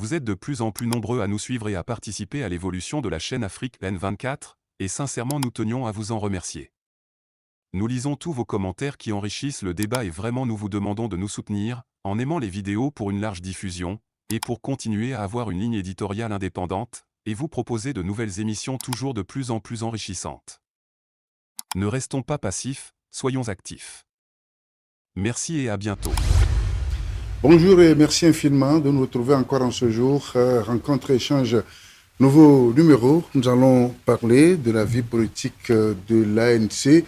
Vous êtes de plus en plus nombreux à nous suivre et à participer à l'évolution de la chaîne Afrique N24, et sincèrement nous tenions à vous en remercier. Nous lisons tous vos commentaires qui enrichissent le débat et vraiment nous vous demandons de nous soutenir, en aimant les vidéos pour une large diffusion, et pour continuer à avoir une ligne éditoriale indépendante, et vous proposer de nouvelles émissions toujours de plus en plus enrichissantes. Ne restons pas passifs, soyons actifs. Merci et à bientôt. Bonjour et merci infiniment de nous retrouver encore en ce jour. Rencontre et échange, nouveau numéro. Nous allons parler de la vie politique de l'ANC,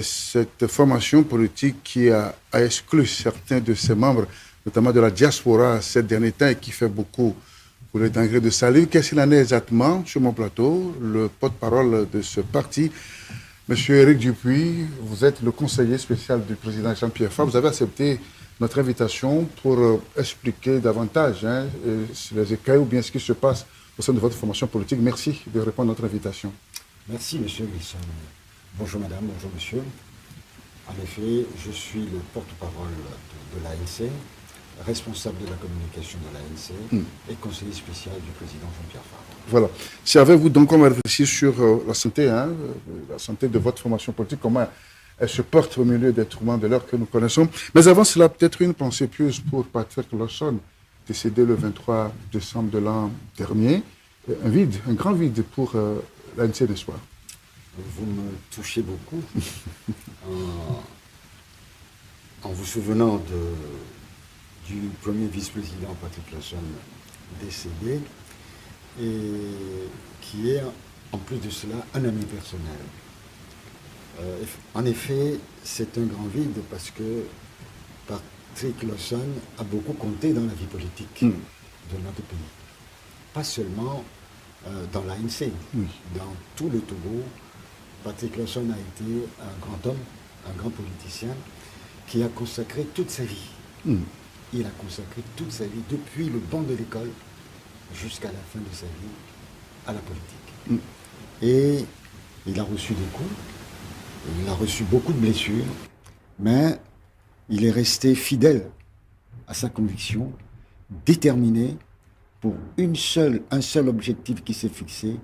cette formation politique qui a exclu certains de ses membres, notamment de la diaspora ces derniers temps et qui fait beaucoup pour les denrées de salut. Qu'est-ce qu'il en est exactement sur mon plateau? Le porte-parole de ce parti, Monsieur Éric Dupuis, vous êtes le conseiller spécial du président Jean-Pierre Fabre. Vous avez accepté notre invitation pour expliquer davantage les écueils ou bien ce qui se passe au sein de votre formation politique. Merci de répondre à notre invitation. Merci, monsieur Wilson. Bonjour, madame, bonjour, monsieur. En effet, je suis le porte-parole de l'ANC, responsable de la communication de l'ANC et conseiller spécial du président Jean-Pierre Fabre. Voilà. C'est avec vous donc on va réfléchir sur la santé, la santé de votre formation politique, comment elle se porte au milieu des tourments de l'heure que nous connaissons. Mais avant cela, peut-être une pensée pieuse pour Patrick Lawson, décédé le 23 décembre de l'an dernier. Un vide, un grand vide pour l'ANC de soir. Vous me touchez beaucoup en vous souvenant du premier vice-président Patrick Lawson décédé et qui est en plus de cela un ami personnel. En effet, c'est un grand vide parce que Patrick Lawson a beaucoup compté dans la vie politique de notre pays. Pas seulement dans l'ANC, dans tout le Togo. Patrick Lawson a été un grand homme, un grand politicien qui a consacré toute sa vie. Il a consacré toute sa vie, depuis le banc de l'école jusqu'à la fin de sa vie, à la politique. Et il a reçu des coups. Il a reçu beaucoup de blessures, mais il est resté fidèle à sa conviction, déterminé pour un seul objectif qui s'est fixé,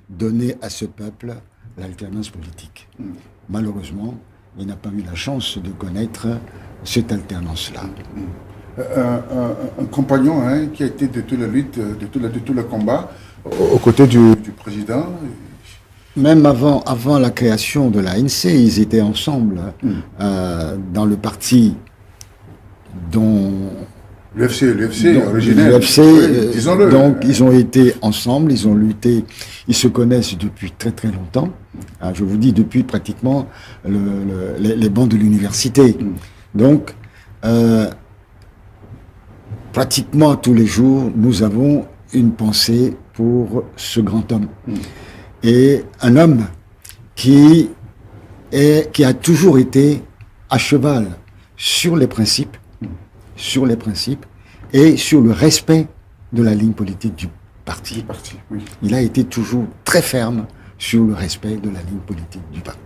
donner à ce peuple l'alternance politique. Malheureusement, il n'a pas eu la chance de connaître cette alternance-là. Un compagnon qui a été de toute la lutte, de tout le combat, aux côtés du président. Même avant la création de l'ANC, ils étaient ensemble dans le parti dont... L'UFC originel. L'UFC, disons-le. Donc ils ont été ensemble, ils ont lutté, ils se connaissent depuis très très longtemps. Je vous dis depuis pratiquement les bancs de l'université. Donc pratiquement tous les jours, nous avons une pensée pour ce grand homme. Et un homme qui a toujours été à cheval sur les principes et sur le respect de la ligne politique du parti. Il a été toujours très ferme sur le respect de la ligne politique du parti.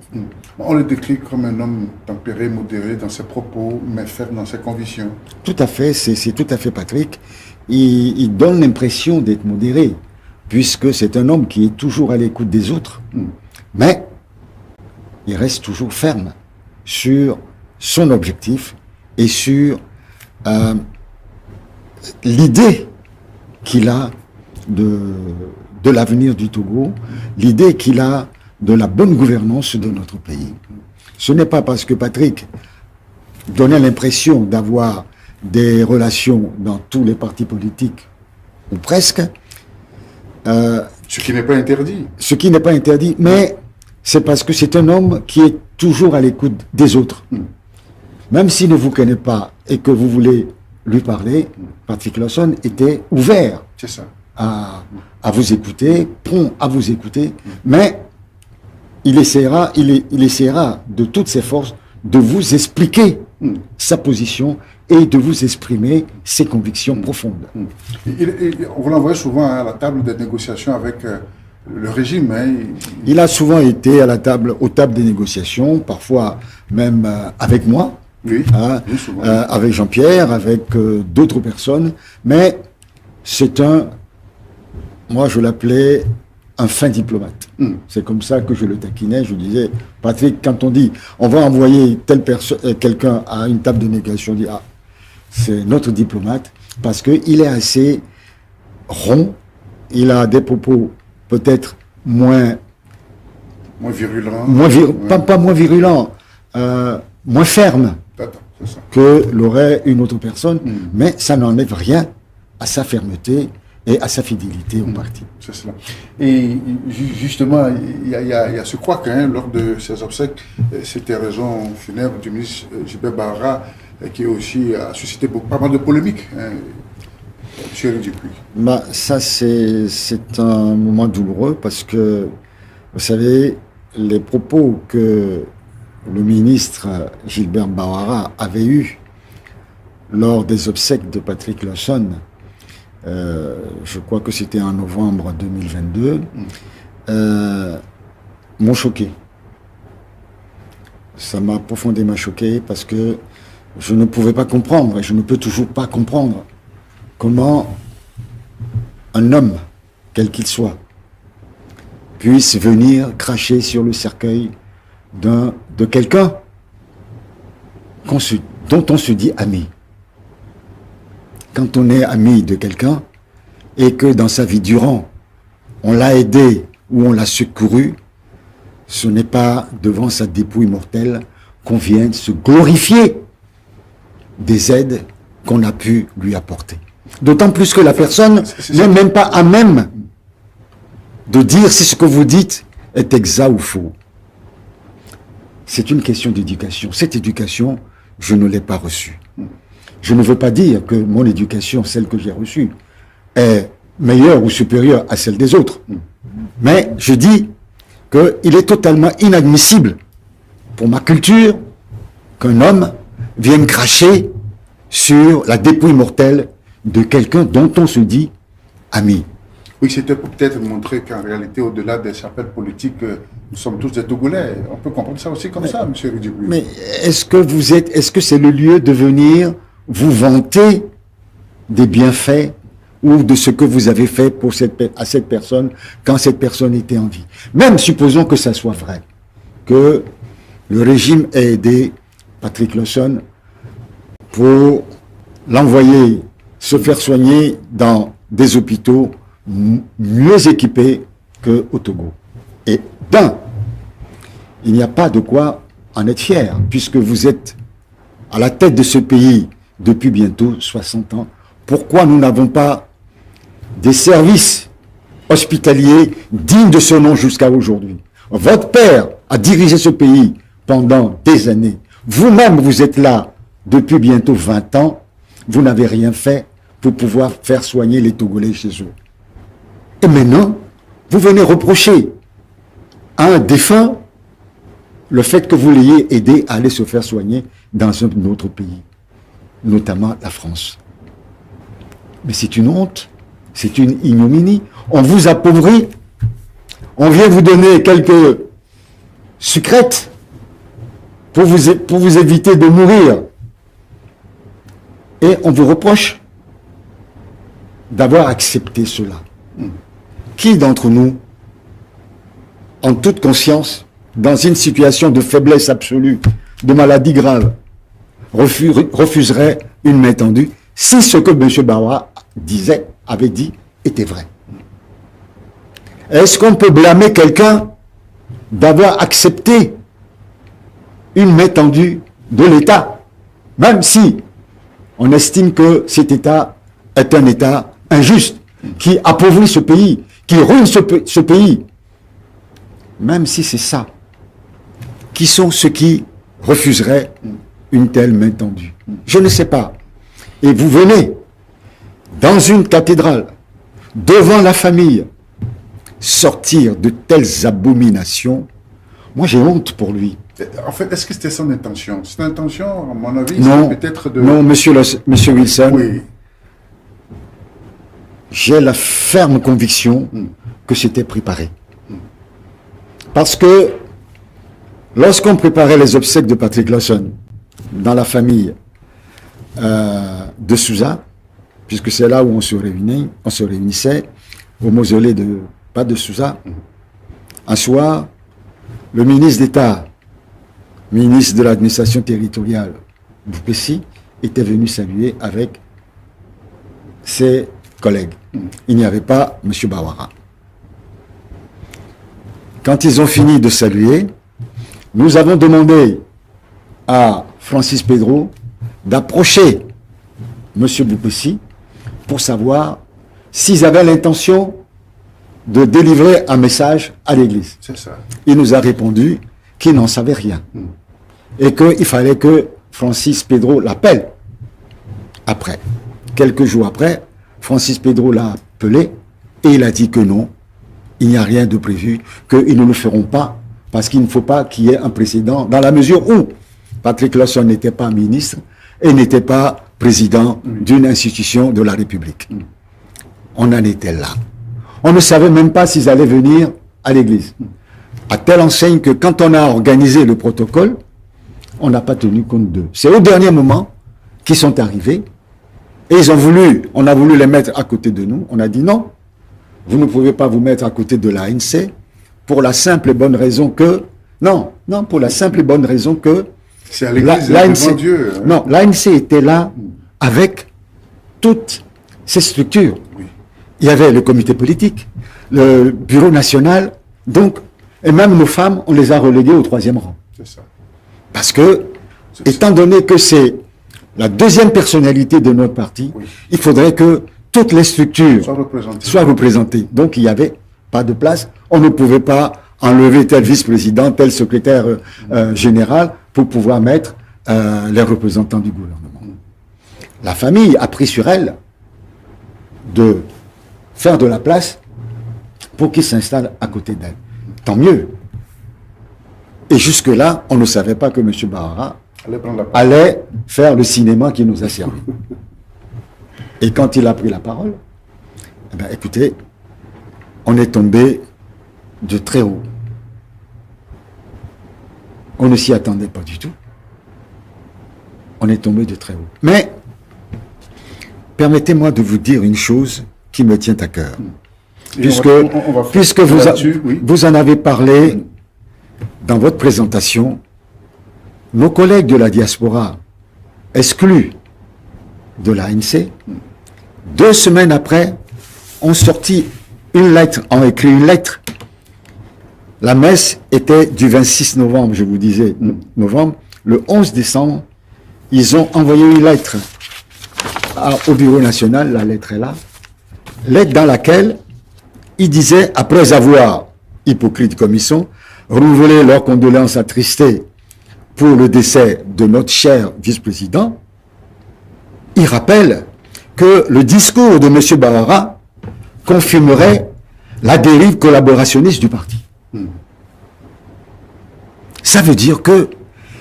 On le décrit comme un homme tempéré, modéré dans ses propos, mais ferme dans ses convictions. Tout à fait, c'est tout à fait Patrick. Il donne l'impression d'être modéré, puisque c'est un homme qui est toujours à l'écoute des autres, mais il reste toujours ferme sur son objectif et sur l'idée qu'il a de l'avenir du Togo, l'idée qu'il a de la bonne gouvernance de notre pays. Ce n'est pas parce que Patrick donnait l'impression d'avoir des relations dans tous les partis politiques, ou presque, ce qui n'est pas interdit. Ce qui n'est pas interdit, mais c'est parce que c'est un homme qui est toujours à l'écoute des autres. Même s'il ne vous connaît pas et que vous voulez lui parler, Patrick Lawson était ouvert à vous écouter, prompt à vous écouter, mais il essaiera de toutes ses forces de vous expliquer sa position et de vous exprimer ses convictions profondes. On vous l'envoie souvent à la table des négociations avec le régime. Il a souvent été aux tables des négociations, parfois même avec moi, avec Jean-Pierre, avec d'autres personnes, mais c'est moi je l'appelais un fin diplomate. C'est comme ça que je le taquinais. Je disais, Patrick, quand on dit, on va envoyer telle personne, quelqu'un à une table de négociation, on dit, ah, c'est notre diplomate, parce qu'il est assez rond, il a des propos peut-être moins virulents, pas moins virulents, moins fermes que l'aurait une autre personne, mais ça n'enlève rien à sa fermeté et à sa fidélité au parti. C'est cela. Et justement, il y a ce couac, lors de ces obsèques, c'était raison funèbre du ministre Gilbert Bahara, qui aussi a suscité pas mal de polémiques. Monsieur Dupuis. Ça, c'est un moment douloureux parce que, vous savez, les propos que le ministre Gilbert Bahara avait eus lors des obsèques de Patrick Lawson, je crois que c'était en novembre 2022, m'ont choqué. Ça m'a profondément choqué parce que je ne pouvais pas comprendre, et je ne peux toujours pas comprendre comment un homme, quel qu'il soit, puisse venir cracher sur le cercueil de quelqu'un dont on se dit ami. Quand on est ami de quelqu'un et que dans sa vie durant, on l'a aidé ou on l'a secouru, ce n'est pas devant sa dépouille mortelle qu'on vienne se glorifier des aides qu'on a pu lui apporter. D'autant plus que la personne n'est même pas à même de dire si ce que vous dites est exact ou faux. C'est une question d'éducation. Cette éducation, je ne l'ai pas reçue. Je ne veux pas dire que mon éducation, celle que j'ai reçue, est meilleure ou supérieure à celle des autres. Mais je dis qu'il est totalement inadmissible pour ma culture qu'un homme vienne cracher sur la dépouille mortelle de quelqu'un dont on se dit ami. Oui, c'était pour peut-être montrer qu'en réalité, au-delà des chapelles politiques, nous sommes tous des Togolais. On peut comprendre ça aussi comme ça, monsieur Dupuis. Mais est-ce que c'est le lieu de venir vous vanter des bienfaits ou de ce que vous avez fait à cette personne quand cette personne était en vie? Même supposons que ça soit vrai, que le régime ait aidé Patrick Lawson pour l'envoyer se faire soigner dans des hôpitaux mieux équipés qu'au Togo. Et il n'y a pas de quoi en être fier, puisque vous êtes à la tête de ce pays depuis bientôt 60 ans. Pourquoi nous n'avons pas des services hospitaliers dignes de ce nom jusqu'à aujourd'hui? Votre père a dirigé ce pays pendant des années. Vous-même, vous êtes là depuis bientôt 20 ans. Vous n'avez rien fait pour pouvoir faire soigner les Togolais chez eux. Et maintenant, vous venez reprocher à un défunt le fait que vous l'ayez aidé à aller se faire soigner dans un autre pays, notamment la France. Mais c'est une honte, c'est une ignominie. On vous appauvrit, on vient vous donner quelques sucrètes pour vous éviter de mourir. Et on vous reproche d'avoir accepté cela. Qui d'entre nous, en toute conscience, dans une situation de faiblesse absolue, de maladie grave, refuserait une main tendue si ce que M. Bahara avait dit, était vrai? Est-ce qu'on peut blâmer quelqu'un d'avoir accepté une main tendue de l'État, même si on estime que cet État est un État injuste, qui appauvrit ce pays, qui ruine ce pays? Même si c'est ça, qui sont ceux qui refuseraient une telle main tendue? Je ne sais pas. Et vous venez dans une cathédrale, devant la famille, sortir de telles abominations. Moi, j'ai honte pour lui. En fait, est-ce que c'était son intention? Son intention, à mon avis, c'est peut-être de... Non, monsieur Wilson, oui. J'ai la ferme conviction que c'était préparé. Parce que lorsqu'on préparait les obsèques de Patrick Lawson dans la famille de Souza, puisque c'est là où on se réunissait au mausolée de Pas de Souza. Un soir, le ministre d'État, ministre de l'administration territoriale, Boupessi, était venu saluer avec ses collègues. Il n'y avait pas M. Bawara. Quand ils ont fini de saluer, nous avons demandé à Francis Pedro d'approcher M. Boupessi pour savoir s'ils avaient l'intention de délivrer un message à l'Église. C'est ça. Il nous a répondu qu'il n'en savait rien. Et qu'il fallait que Francis Pedro l'appelle. Après, quelques jours après, Francis Pedro l'a appelé et il a dit que non, il n'y a rien de prévu, qu'ils ne le feront pas, parce qu'il ne faut pas qu'il y ait un précédent, dans la mesure où Patrick Lawson n'était pas ministre et n'était pas président d'une institution de la République. On en était là. On ne savait même pas s'ils allaient venir à l'église. À telle enseigne que quand on a organisé le protocole, on n'a pas tenu compte d'eux. C'est au dernier moment qu'ils sont arrivés et on a voulu les mettre à côté de nous. On a dit non, vous ne pouvez pas vous mettre à côté de l'ANC pour la simple et bonne raison que, pour la simple et bonne raison que c'est à l'église devant Dieu. Non, l'ANC était là avec toutes ses structures. Oui. Il y avait le comité politique, le bureau national, donc, et même nos femmes, on les a reléguées au 3e rang. C'est ça. Parce que, étant donné que c'est la deuxième personnalité de notre parti, il faudrait que toutes les structures soient représentées. Donc, il n'y avait pas de place. On ne pouvait pas enlever tel vice-président, tel secrétaire général pour pouvoir mettre les représentants du gouvernement. La famille a pris sur elle de faire de la place pour qu'ils s'installent à côté d'elle. Tant mieux. Et jusque-là, on ne savait pas que M. Bawara allait faire le cinéma qui nous a servi. Et quand il a pris la parole, eh bien, écoutez, on est tombé de très haut. On ne s'y attendait pas du tout. On est tombé de très haut. Mais, permettez-moi de vous dire une chose qui me tient à cœur. Puisque vous en avez parlé dans votre présentation, nos collègues de la diaspora, exclus de l'ANC, 2 semaines après, ont sorti une lettre, ont écrit une lettre. La messe était du 26 novembre, je vous disais, novembre. Le 11 décembre, ils ont envoyé une lettre au Bureau national, la lettre est là, lettre dans laquelle ils disaient, après avoir, hypocrite comme ils sont, renouvelé leurs condoléances attristées pour le décès de notre cher vice-président, ils rappellent que le discours de M. Bawara confirmerait la dérive collaborationniste du parti. Ça veut dire que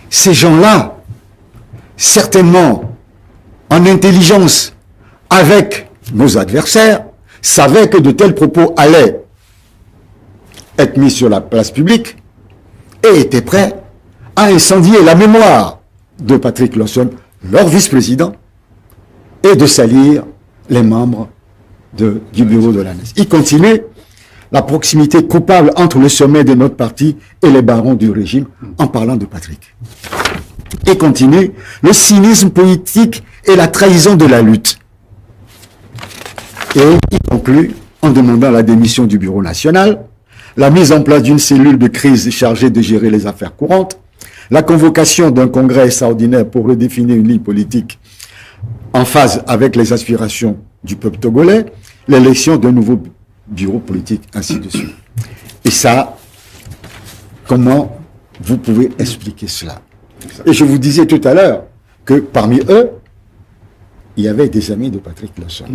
ces gens-là, certainement en intelligence avec nos adversaires, savaient que de tels propos allaient être mis sur la place publique et étaient prêts à incendier la mémoire de Patrick Lawson, leur vice-président, et de salir les membres du bureau de l'ANES. Il continue la proximité coupable entre le sommet de notre parti et les barons du régime en parlant de Patrick. Et continue le cynisme politique et la trahison de la lutte. Et il conclut en demandant la démission du bureau national, la mise en place d'une cellule de crise chargée de gérer les affaires courantes, la convocation d'un congrès extraordinaire pour redéfinir une ligne politique en phase avec les aspirations du peuple togolais, l'élection d'un nouveau bureau politique, ainsi de suite. Et ça, comment vous pouvez expliquer cela? Et je vous disais tout à l'heure que parmi eux, il y avait des amis de Patrick Lawson.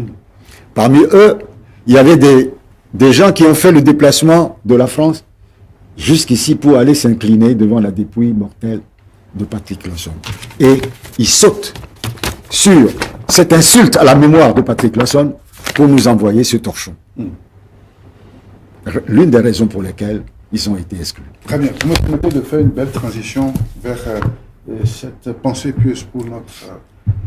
Parmi eux, il y avait des gens qui ont fait le déplacement de la France jusqu'ici pour aller s'incliner devant la dépouille mortelle de Patrick Lawson. Et ils sautent sur cette insulte à la mémoire de Patrick Lawson pour nous envoyer ce torchon. L'une des raisons pour lesquelles ils ont été exclus. Très bien. Vous me permettez de faire une belle transition vers cette pensée pieuse pour notre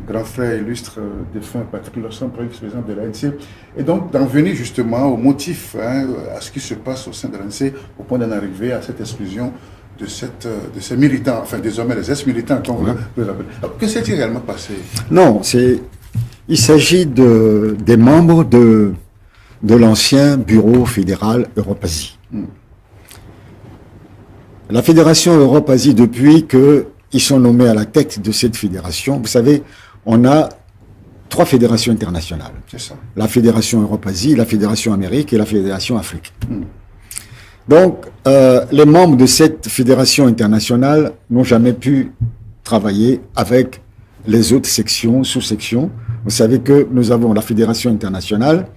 grand frère illustre défunt Patrick Losson, premier vice-président de l'ANC. Et donc d'en venir justement au motif, à ce qui se passe au sein de l'ANC, au point d'en arriver à cette exclusion de ces militants, enfin désormais les ex-militants, comme vous les appelez. Alors, que s'est-il réellement passé? Non, il s'agit des membres de l'ancien bureau fédéral Europe-Asie. La fédération Europe-Asie, depuis qu'ils sont nommés à la tête de cette fédération, vous savez, on a 3 fédérations internationales. C'est ça. La fédération Europe-Asie, la fédération Amérique et la fédération Afrique. Donc, les membres de cette fédération internationale n'ont jamais pu travailler avec les autres sections, sous-sections. Vous savez que nous avons la fédération internationale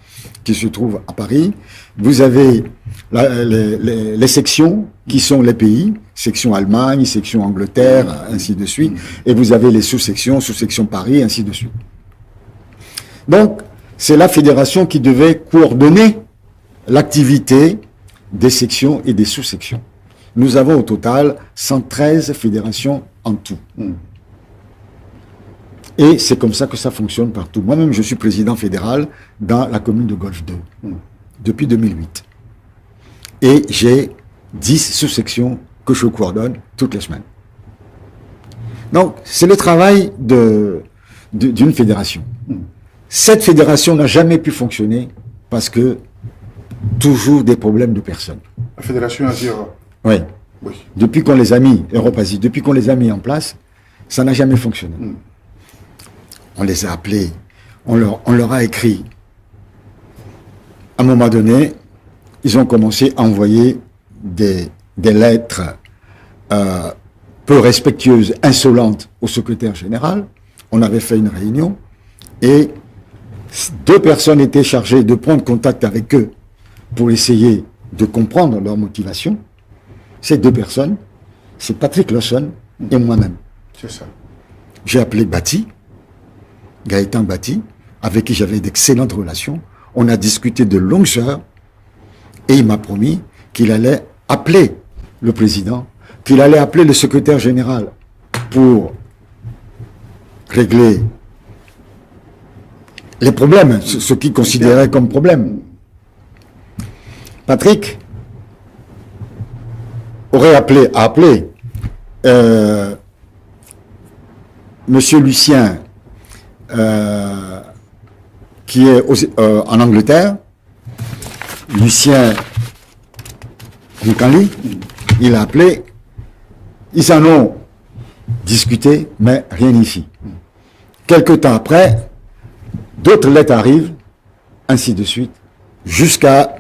qui se trouve à Paris. Vous avez les sections qui sont les pays, section Allemagne, section Angleterre, ainsi de suite. Et vous avez les sous-sections, sous-section Paris, ainsi de suite. Donc, c'est la fédération qui devait coordonner l'activité des sections et des sous-sections. Nous avons au total 113 fédérations en tout. Et c'est comme ça que ça fonctionne partout. Moi-même, je suis président fédéral dans la commune de Golfe 2 depuis 2008. Et j'ai 10 sous-sections que je coordonne toutes les semaines. Donc, c'est le travail d'une fédération. Cette fédération n'a jamais pu fonctionner parce que toujours des problèmes de personnes. La fédération Asie-Europe. Oui. Oui. Depuis qu'on les a mis, Europe-Asie, depuis qu'on les a mis en place, ça n'a jamais fonctionné. On les a appelés, on leur a écrit. À un moment donné, ils ont commencé à envoyer des lettres peu respectueuses, insolentes au secrétaire général. On avait fait une réunion et 2 personnes étaient chargées de prendre contact avec eux pour essayer de comprendre leur motivation. Ces 2 personnes, c'est Patrick Losson et moi-même. C'est ça. J'ai appelé Bati, Gaëtan Bati, avec qui j'avais d'excellentes relations. On a discuté de longues heures et il m'a promis qu'il allait appeler le président, qu'il allait appeler le secrétaire général pour régler les problèmes, ce qu'il considérait comme problème. Patrick aurait appelé Monsieur Lucien, qui est en Angleterre, Lucien Nkali, il a appelé, ils en ont discuté, mais rien ici. Quelque temps après, d'autres lettres arrivent, ainsi de suite, jusqu'à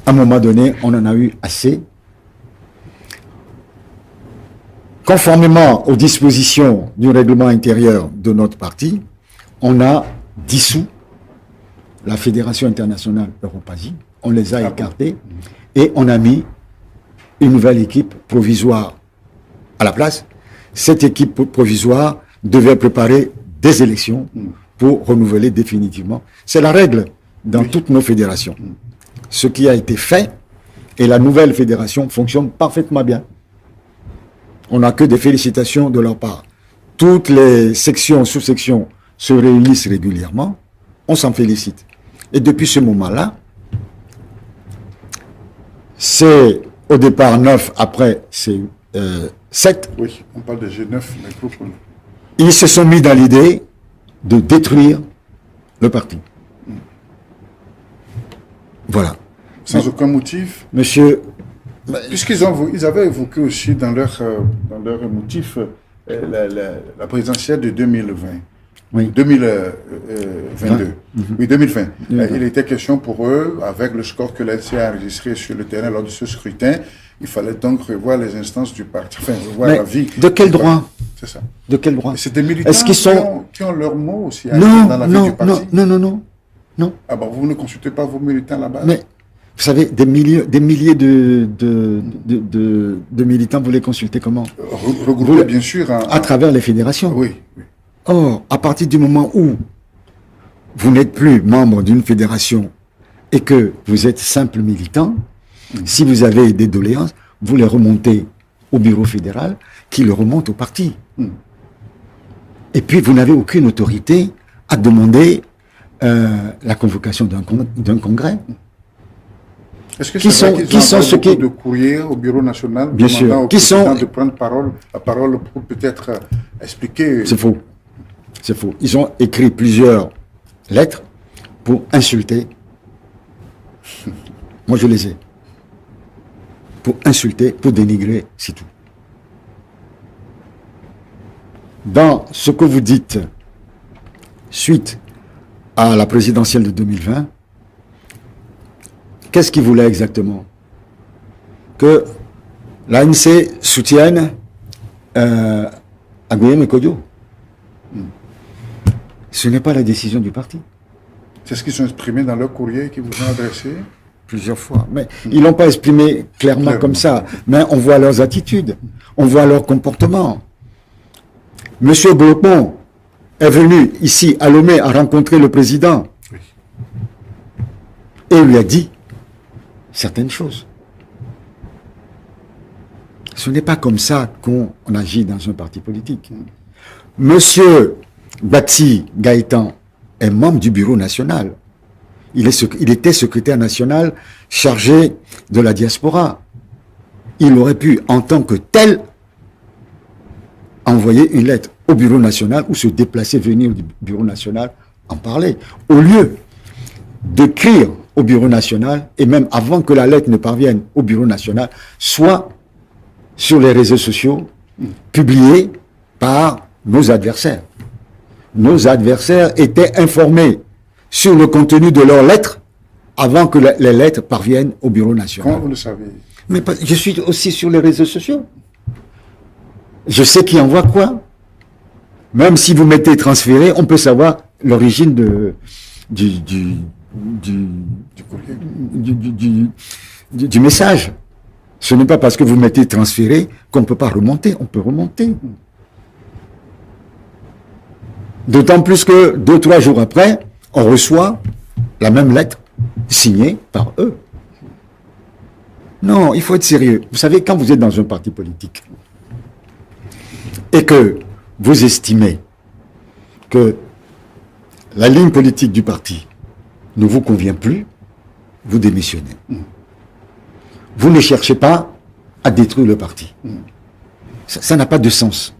un moment donné, on en a eu assez. Conformément aux dispositions du règlement intérieur de notre parti, on a dissous la Fédération internationale Europe-Asie, on les a écartés et on a mis une nouvelle équipe provisoire à la place. Cette équipe provisoire devait préparer des élections pour renouveler définitivement. C'est la règle dans toutes nos fédérations. Ce qui a été fait et la nouvelle fédération fonctionne parfaitement bien. On n'a que des félicitations de leur part. Toutes les sections, sous-sections se réunissent régulièrement. On s'en félicite. Et depuis ce moment-là, c'est au départ 9, après c'est 7. Oui, on parle de G9, les groupes. Ils se sont mis dans l'idée de détruire le parti. Voilà. Sans aucun motif. Monsieur... Puisqu'ils avaient évoqué aussi dans leur motif la présidentielle de 2020. Oui. 2022. Oui, 2020. Il était question pour eux, avec le score que l'ANC a enregistré sur le terrain lors de ce scrutin, il fallait donc revoir les instances du parti, enfin revoir la vie. De quel droit? C'est ça. De quel droit? C'est des militants qui ont leur mot aussi dans la vie du parti. Non. Ah bon, vous ne consultez pas vos militants là-bas? Mais, vous savez, des milliers de militants, vous les consultez comment? Regroupés, bien sûr. À travers les fédérations. Oui. Or, à partir du moment où vous n'êtes plus membre d'une fédération et que vous êtes simple militant, si vous avez des doléances, vous les remontez au bureau fédéral qui le remonte au parti. Et puis, vous n'avez aucune autorité à demander la convocation d'un congrès. Est-ce que qui sont ceux qui de courrier au bureau national bien sûr au président de prendre la parole pour peut-être expliquer? C'est faux. C'est faux. Ils ont écrit plusieurs lettres pour insulter. Moi, je les ai. Pour insulter, pour dénigrer, c'est tout. Dans ce que vous dites, suite à la présidentielle de 2020, qu'est-ce qu'ils voulaient exactement? Que l'ANC soutienne Aguilhem et Kodio. Ce n'est pas la décision du parti. C'est ce qu'ils ont exprimé dans leur courrier qu'ils vous ont adressé? Plusieurs fois. Mais ils l'ont pas exprimé clairement comme ça. Mais on voit leurs attitudes, on voit leur comportement. Monsieur Blocon est venu ici à Lomé à rencontrer le président. Oui. Et lui a dit certaines choses. Ce n'est pas comme ça qu'on agit dans un parti politique. Monsieur Bati Gaëtan est membre du bureau national. Il était secrétaire national chargé de la diaspora. Il aurait pu, en tant que tel, envoyer une lettre au bureau national ou se déplacer, venir au bureau national, en parler. Au lieu d'écrire au bureau national, et même avant que la lettre ne parvienne au bureau national, soit sur les réseaux sociaux, publiée par nos adversaires. Nos adversaires étaient informés sur le contenu de leurs lettres avant que les lettres parviennent au bureau national. Comment vous le savez? Mais je suis aussi sur les réseaux sociaux. Je sais qui envoie quoi. Même si vous mettez transféré, on peut savoir l'origine du message. Ce n'est pas parce que vous mettez transféré qu'on ne peut pas remonter. On peut remonter. D'autant plus que 2-3 jours après, on reçoit la même lettre signée par eux. Non, il faut être sérieux. Vous savez, quand vous êtes dans un parti politique et que vous estimez que la ligne politique du parti ne vous convient plus, vous démissionnez. Vous ne cherchez pas à détruire le parti. Ça n'a pas de sens.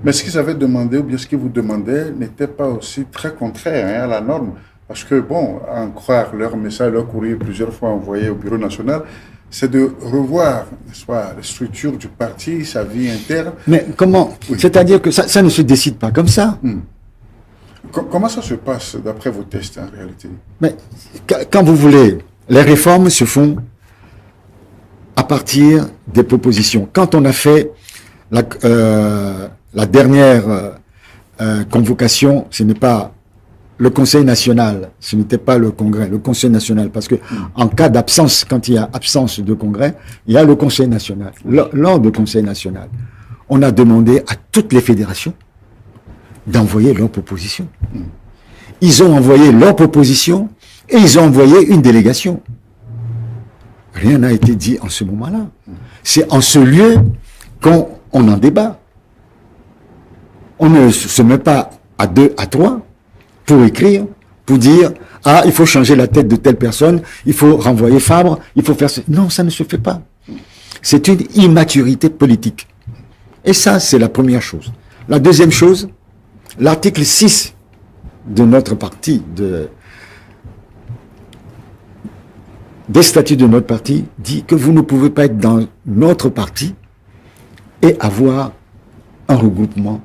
Mais ce qu'ils avaient demandé, ou bien ce qu'ils vous demandaient, n'était pas aussi très contraire à la norme. Parce que, bon, à en croire leur message, leur courrier plusieurs fois envoyé au bureau national, c'est de revoir, n'est-ce pas, la structure du parti, sa vie interne. Mais comment? Oui. C'est-à-dire que ça ne se décide pas comme ça. Comment ça se passe d'après vos tests en réalité? Mais quand vous voulez, les réformes se font à partir des propositions. Quand on a fait la dernière convocation, ce n'est pas le Conseil national, ce n'était pas le Congrès, le Conseil national, parce que en cas d'absence, quand il y a absence de Congrès, il y a le Conseil national. Lors du Conseil national, on a demandé à toutes les fédérations d'envoyer leurs propositions. Ils ont envoyé leurs propositions et ils ont envoyé une délégation. Rien n'a été dit en ce moment-là. C'est en ce lieu qu'on en débat. On ne se met pas à 2, à 3 pour écrire, pour dire « Ah, il faut changer la tête de telle personne, il faut renvoyer Fabre, il faut faire... » Non, ça ne se fait pas. C'est une immaturité politique. Et ça, c'est la première chose. La deuxième chose, l'article 6 de notre parti, des statuts de notre parti, dit que vous ne pouvez pas être dans notre parti et avoir un regroupement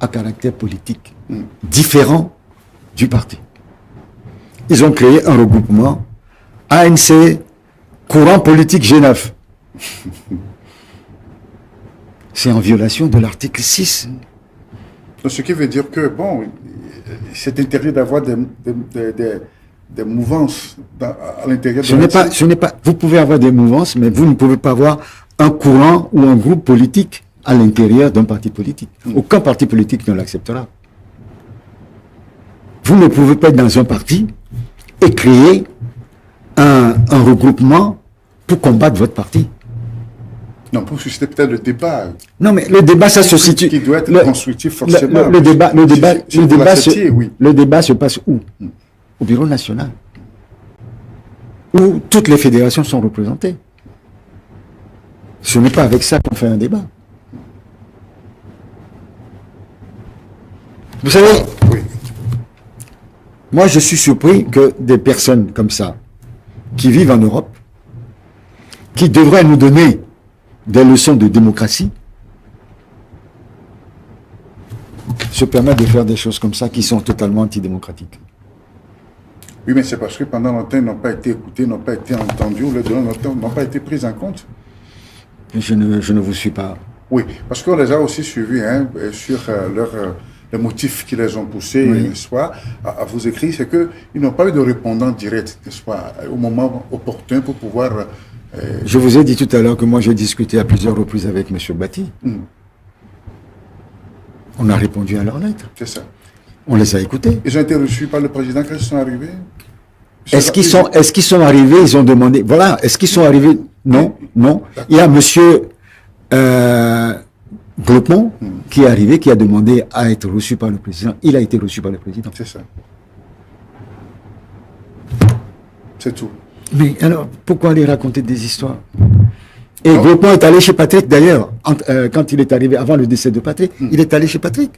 à caractère politique différent du parti. Ils ont créé un regroupement ANC Courant Politique G9. C'est en violation de l'article 6. Donc, ce qui veut dire que, bon, c'est interdit d'avoir des mouvances à l'intérieur de ce n'est pas. Vous pouvez avoir des mouvances, mais vous ne pouvez pas avoir un courant ou un groupe politique à l'intérieur d'un parti politique. Aucun parti politique ne l'acceptera. Vous ne pouvez pas être dans un parti et créer un regroupement pour combattre votre parti. Non, pour susciter peut-être le débat. Non, mais le débat, ça se situe. Qui doit être constructif, forcément. Le débat se passe où? Au Bureau national. Où toutes les fédérations sont représentées. Ce n'est pas avec ça qu'on fait un débat. Vous savez, Oui. moi je suis surpris que des personnes comme ça, qui vivent en Europe, qui devraient nous donner des leçons de démocratie, se permettent de faire des choses comme ça qui sont totalement antidémocratiques. Oui, mais c'est parce que pendant longtemps, ils n'ont pas été écoutés, n'ont pas été entendus, ou les demandes n'ont pas été prises en compte. Je ne vous suis pas. Oui, parce qu'on les a aussi suivis sur les motifs qui les ont poussés, Oui. n'est-ce pas, à vous écrire, c'est qu'ils n'ont pas eu de répondant direct, n'est-ce pas, au moment opportun pour pouvoir... Je vous ai dit tout à l'heure que moi j'ai discuté à plusieurs reprises avec M. Bati. On a répondu à leurs lettres. C'est ça. On les a écoutés. Ils ont été reçus par le président quand ils sont arrivés. Est-ce qu'ils sont arrivés, ils ont demandé... Voilà, est-ce qu'ils sont arrivés? Non, non. Il y a monsieur Groupement qui est arrivé, qui a demandé à être reçu par le président. Il a été reçu par le président. C'est ça. C'est tout. Mais alors, pourquoi aller raconter des histoires? Et Groupement est allé chez Patrick, d'ailleurs, quand il est arrivé, avant le décès de Patrick, il est allé chez Patrick.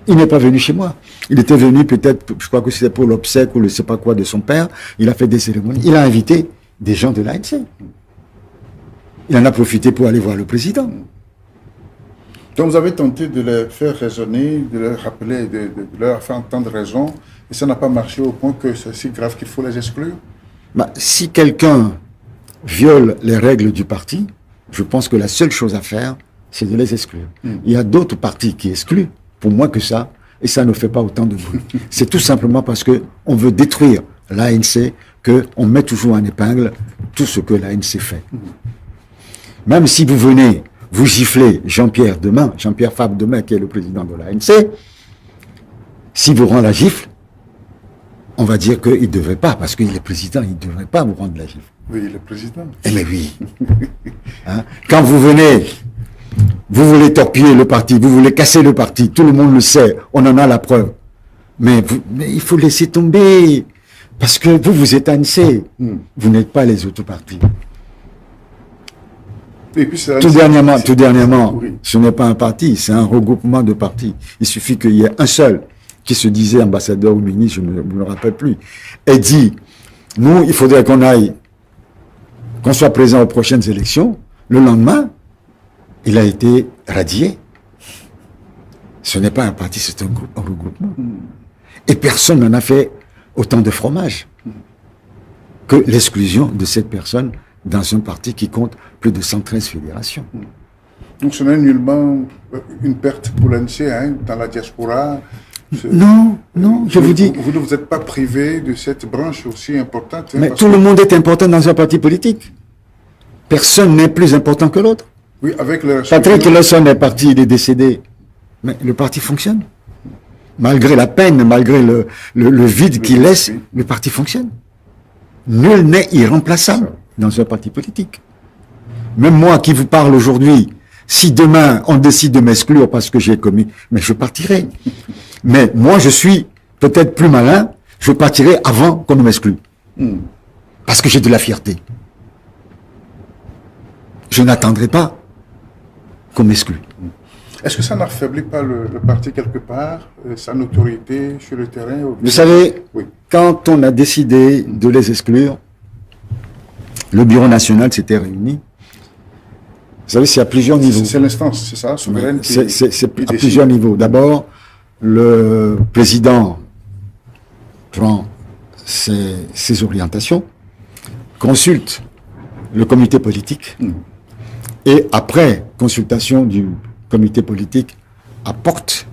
Il n'est pas venu chez moi. Il était venu peut-être, je crois que c'était pour l'obsèque ou le je sais pas quoi de son père. Il a fait des cérémonies. Il a invité des gens de l'ANC. Il en a profité pour aller voir le président. Donc vous avez tenté de les faire raisonner, de leur rappeler, de leur faire entendre raison, et ça n'a pas marché au point que c'est si grave qu'il faut les exclure? Bah, si quelqu'un viole les règles du parti, je pense que la seule chose à faire, c'est de les exclure. Il y a d'autres partis qui excluent, pour moins que ça, et ça ne fait pas autant de bruit. C'est tout simplement parce que on veut détruire l'ANC, qu'on met toujours en épingle tout ce que l'ANC fait. Même si vous venez, vous giflez Jean-Pierre Fabre demain, qui est le président de l'ANC, si vous rend la gifle, on va dire qu'il ne devrait pas, parce qu'il est président, il ne devrait pas vous rendre la gifle. Oui, le président. Eh mais oui. Hein? Quand vous venez, vous voulez torpiller le parti, vous voulez casser le parti, tout le monde le sait, on en a la preuve. Mais il faut laisser tomber, parce que vous êtes ANC, vous n'êtes pas les autres partis. Et puis Tout dernièrement, oui. Ce n'est pas un parti, c'est un regroupement de partis. Il suffit qu'il y ait un seul qui se disait ambassadeur ou ministre, je ne me rappelle plus, et dit, nous, il faudrait qu'on soit présent aux prochaines élections. Le lendemain, il a été radié. Ce n'est pas un parti, c'est un regroupement. Et personne n'en a fait autant de fromage que l'exclusion de cette personne dans un parti qui compte plus de 113 fédérations. Donc ce n'est nullement une perte pour l'ANC dans la diaspora. Non, je vous dis... Vous ne vous êtes pas privé de cette branche aussi importante. Mais tout le monde est important dans un parti politique. Personne n'est plus important que l'autre. Oui, avec le... Patrick Lawson est parti, il est décédé. Mais le parti fonctionne. Malgré la peine, malgré le vide qu'il laisse, le parti fonctionne. Nul n'est irremplaçable dans un parti politique. Même moi qui vous parle aujourd'hui, si demain on décide de m'exclure parce que j'ai commis, mais je partirai. Mais moi je suis peut-être plus malin, je partirai avant qu'on ne m'exclue. Parce que j'ai de la fierté. Je n'attendrai pas qu'on m'exclue. Est-ce que ça n'affaiblit pas le parti quelque part, sa notoriété sur le terrain? Vous savez, oui. Quand on a décidé de les exclure, le Bureau national s'était réuni. Vous savez, c'est à plusieurs niveaux. C'est l'instance, c'est ça, souveraine? C'est à plusieurs niveaux. D'abord, le président prend ses orientations, consulte le comité politique, et après consultation du comité politique, apporte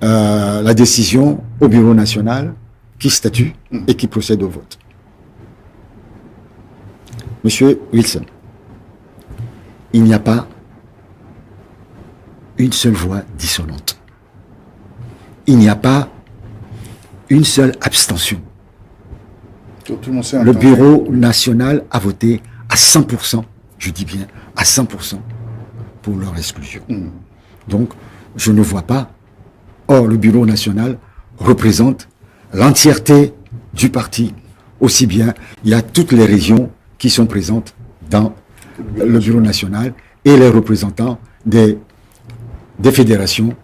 la décision au Bureau national qui statue et qui procède au vote. Monsieur Wilson, il n'y a pas une seule voix dissonante. Il n'y a pas une seule abstention. Tout le monde s'est Le entendu. Bureau national a voté à 100%, je dis bien à 100%, pour leur exclusion. Donc, je ne vois pas. Or, le bureau national représente l'entièreté du parti, aussi bien, il y a toutes les régions qui sont présentes dans le bureau national et les représentants des fédérations,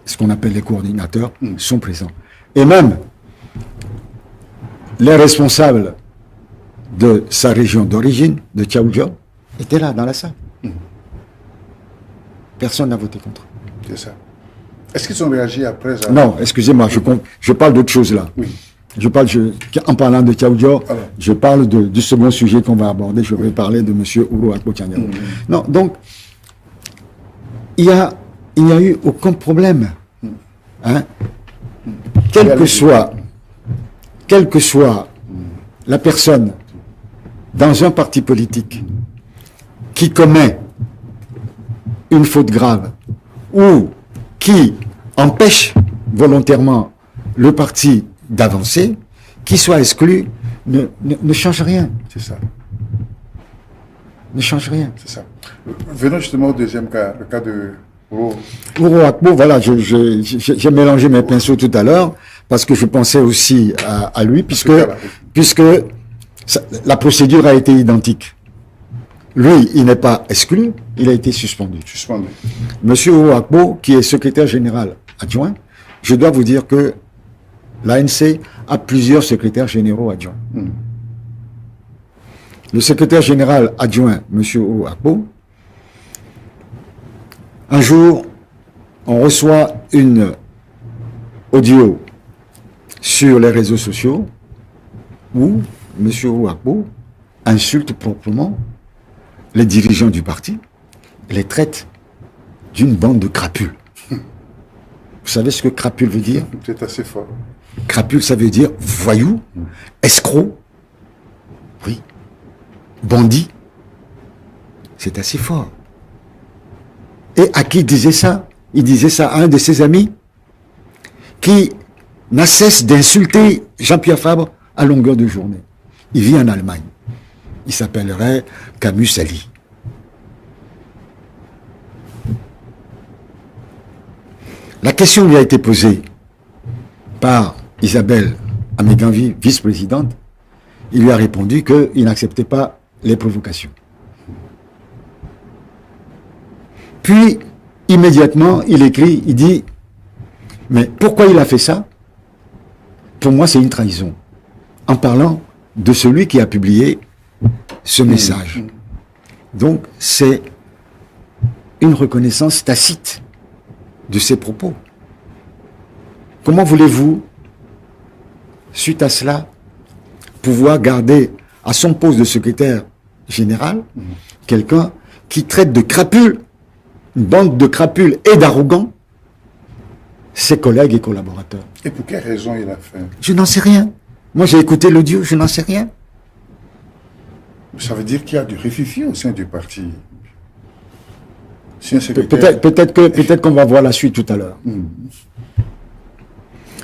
ce qu'on appelle les coordinateurs, sont présents. Et même les responsables de sa région d'origine, de Tchaoudja, étaient là dans la salle. Personne n'a voté contre. C'est ça. Est-ce qu'ils ont réagi après Non, excusez-moi, je parle d'autre chose là. Oui. En parlant de Tchaoudja, je parle du second sujet qu'on va aborder. Je vais parler de M. Ouro Akpo-Tchaniaro. Non, donc, il n'y a eu aucun problème. Hein? Quelle que soit la personne dans un parti politique qui commet une faute grave ou qui empêche volontairement le parti d'avancer, qui soit exclu, ne change rien. C'est ça. Ne change rien. C'est ça. Venons justement au deuxième cas, le cas de Ouro Akpo, voilà, j'ai mélangé mes pinceaux tout à l'heure, parce que je pensais aussi à lui, puisque la procédure a été identique. Lui, il n'est pas exclu, il a été suspendu. Monsieur Ouro Akpo, qui est secrétaire général adjoint, je dois vous dire que l'ANC a plusieurs secrétaires généraux adjoints. Le secrétaire général adjoint, monsieur Ouro Akpo, un jour, on reçoit une audio sur les réseaux sociaux où M. Ouro Akpo insulte proprement les dirigeants du parti et les traite d'une bande de crapules. Vous savez ce que crapule veut dire? C'est assez fort. Crapule, ça veut dire voyou, escroc, oui, bandit. C'est assez fort. Et à qui il disait ça? Il disait ça à un de ses amis qui n'a cesse d'insulter Jean-Pierre Fabre à longueur de journée. Il vit en Allemagne. Il s'appellerait Camus Sali. La question lui a été posée par Isabelle Améganvi, vice-présidente. Il lui a répondu qu'il n'acceptait pas les provocations. Puis, immédiatement, il écrit, il dit, mais pourquoi il a fait ça? Pour moi, c'est une trahison. En parlant de celui qui a publié ce message. Donc, c'est une reconnaissance tacite de ses propos. Comment voulez-vous, suite à cela, pouvoir garder à son poste de secrétaire général quelqu'un qui traite de crapule, une bande de crapules et d'arrogants, ses collègues et collaborateurs? Et pour quelle raison il a fait? Je n'en sais rien. Moi, j'ai écouté l'audio, je n'en sais rien. Ça veut dire qu'il y a du rififi au sein du parti. Si Peut-être qu'on va voir la suite tout à l'heure.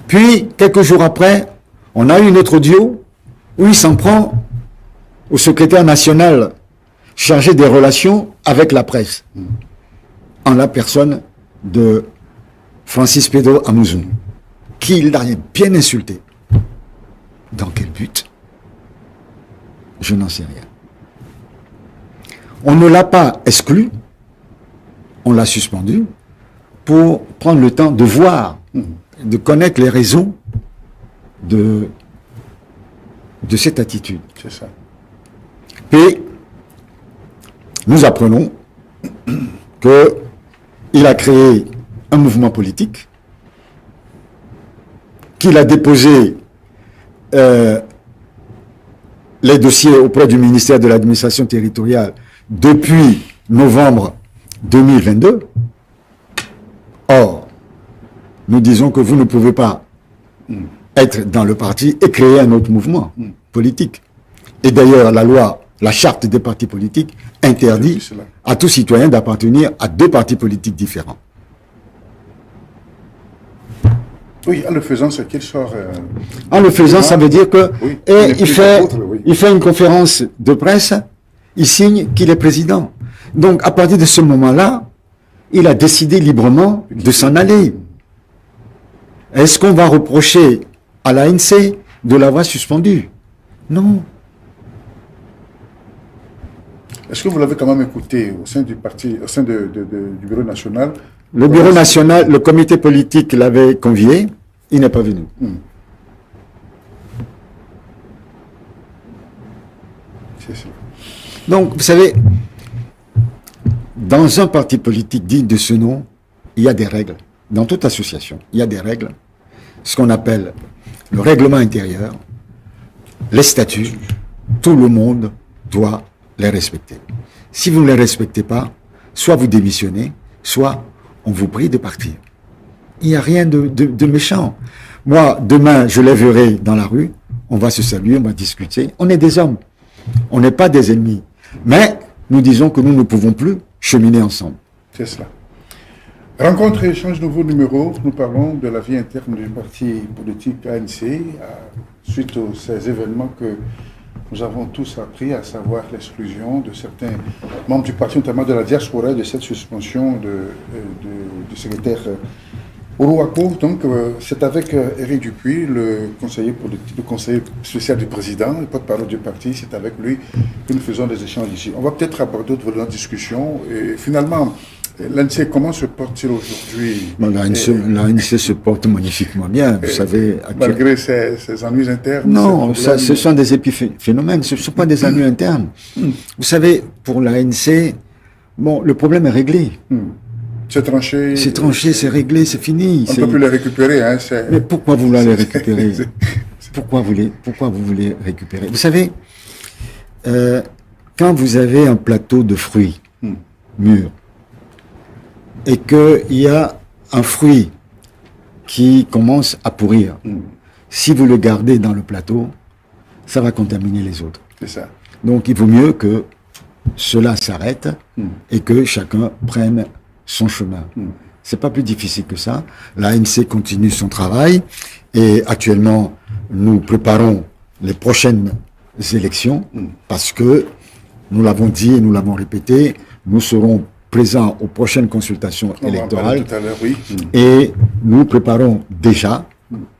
Puis, quelques jours après, on a eu une autre audio où il s'en prend au secrétaire national chargé des relations avec la presse, en la personne de Francis Pedro Amouzou, qui l'a bien insulté. Dans quel but? Je n'en sais rien. On ne l'a pas exclu, on l'a suspendu pour prendre le temps de voir, de connaître les raisons de cette attitude. C'est ça. Puis, nous apprenons qu'il a créé un mouvement politique, qu'il a déposé les dossiers auprès du ministère de l'administration territoriale depuis novembre 2022. Or, nous disons que vous ne pouvez pas être dans le parti et créer un autre mouvement politique. Et d'ailleurs, la charte des partis politiques interdit à tout citoyen d'appartenir à deux partis politiques différents. Oui, en le faisant, c'est qu'il sort... En le faisant, ça veut dire que... il fait une conférence de presse il signe qu'il est président. Donc, à partir de ce moment-là, il a décidé librement de s'en aller. Est-ce qu'on va reprocher à l'ANC de l'avoir suspendu? Non. Est-ce que vous l'avez quand même écouté au sein du parti, au sein du bureau national? Le bureau national, le comité politique l'avait convié, il n'est pas venu. C'est ça. Donc, vous savez, dans un parti politique digne de ce nom, il y a des règles. Dans toute association, il y a des règles. Ce qu'on appelle le règlement intérieur, les statuts, tout le monde doit les respecter. Si vous ne les respectez pas, soit vous démissionnez, soit on vous prie de partir. Il n'y a rien de méchant. Moi, demain, je lèverai dans la rue, on va se saluer, on va discuter. On est des hommes, on n'est pas des ennemis. Mais nous disons que nous ne pouvons plus cheminer ensemble. C'est cela. Rencontre et échange nouveau numéro. Nous parlons de la vie interne du parti politique ANC suite à ces événements que nous avons tous appris, à savoir l'exclusion de certains membres du parti, notamment de la diaspora, de cette suspension du secrétaire Oruako. Donc, c'est avec Éric Dupuis, le conseiller politique, le conseiller spécial du président, le porte-parole du parti. C'est avec lui que nous faisons des échanges ici. On va peut-être aborder d'autres volets de discussion. Et finalement, l'ANC, comment se porte-t-il aujourd'hui? L'ANC se porte magnifiquement bien, vous savez. Malgré ses ennuis internes? Non, ce sont des épiphénomènes, ce ne sont pas des ennuis internes. Vous savez, pour l'ANC, bon, le problème est réglé. C'est tranché. C'est tranché, c'est réglé, c'est fini. On ne peut plus les récupérer. Hein, mais pourquoi vouloir les récupérer? Pourquoi vous voulez récupérer? Vous savez, quand vous avez un plateau de fruits mûrs, et qu'il y a un fruit qui commence à pourrir, si vous le gardez dans le plateau, ça va contaminer les autres. C'est ça. Donc il vaut mieux que cela s'arrête et que chacun prenne son chemin. C'est pas plus difficile que ça. L'ANC continue son travail et actuellement nous préparons les prochaines élections parce que nous l'avons dit et nous l'avons répété, nous serons présents aux prochaines consultations électorales tout à l'heure, oui. Et nous préparons déjà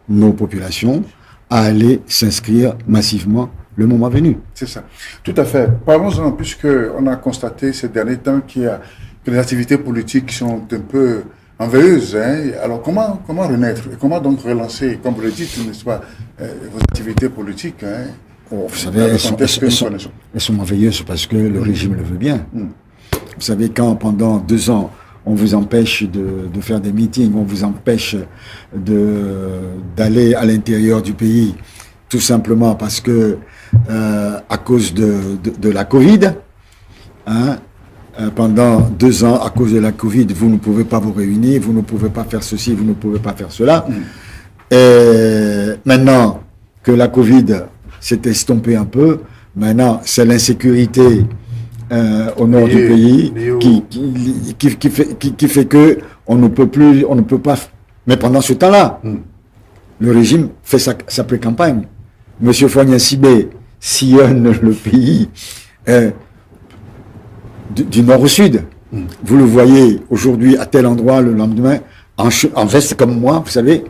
nos populations à aller s'inscrire massivement le moment venu. C'est ça. Tout à fait. Parlons-en, puisqu'on a constaté ces derniers temps que les activités politiques sont un peu envaheuses. Hein. Alors comment renaître et comment donc relancer, comme vous le dites, n'est-ce pas, vos activités politiques, hein, vous savez, elles sont merveilleuses parce que le régime le veut bien. Vous savez, quand pendant 2 ans, on vous empêche de faire des meetings, on vous empêche d'aller à l'intérieur du pays, tout simplement parce que à cause de la Covid, hein, pendant 2 ans, à cause de la Covid, vous ne pouvez pas vous réunir, vous ne pouvez pas faire ceci, vous ne pouvez pas faire cela. Et maintenant que la Covid s'est estompée un peu, maintenant c'est l'insécurité au nord du pays qui fait que on ne peut pas. Mais pendant ce temps-là, le régime fait sa pré-campagne. Monsieur Fonia Sibé sillonne le pays du nord au sud. Vous le voyez aujourd'hui à tel endroit, le lendemain, en veste comme moi, vous savez,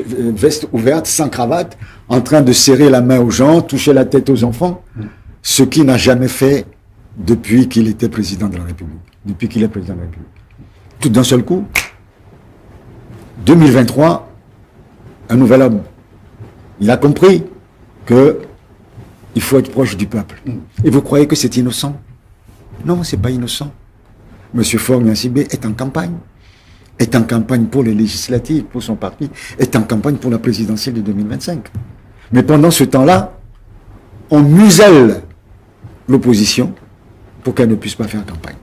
veste ouverte, sans cravate, en train de serrer la main aux gens, toucher la tête aux enfants, ce qu'il n'a jamais fait depuis qu'il était président de la République. Depuis qu'il est président de la République. Tout d'un seul coup, 2023, un nouvel homme. Il a compris que il faut être proche du peuple. Et vous croyez que c'est innocent? Non, c'est pas innocent. Monsieur Fonia Sibé est en campagne. Est en campagne pour les législatives, pour son parti, est en campagne pour la présidentielle de 2025. Mais pendant ce temps-là, on muselle l'opposition pour qu'elle ne puisse pas faire campagne.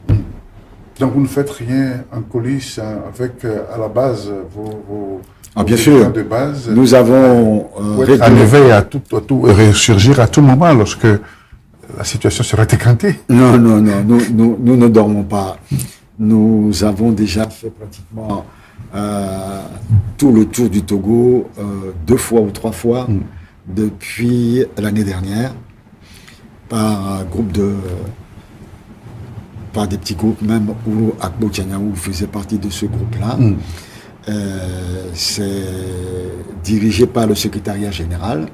Donc vous ne faites rien en coulisses avec à la base vos bien sûr, de base. Nous avons arrivé à tout ressurgir à tout moment lorsque la situation sera décantée. Non, nous ne dormons pas. Nous avons déjà fait pratiquement tout le tour du Togo 2 fois ou 3 fois depuis l'année dernière par un groupe par des petits groupes, même où Akbo Tchaniaou faisait partie de ce groupe-là. C'est dirigé par le secrétariat général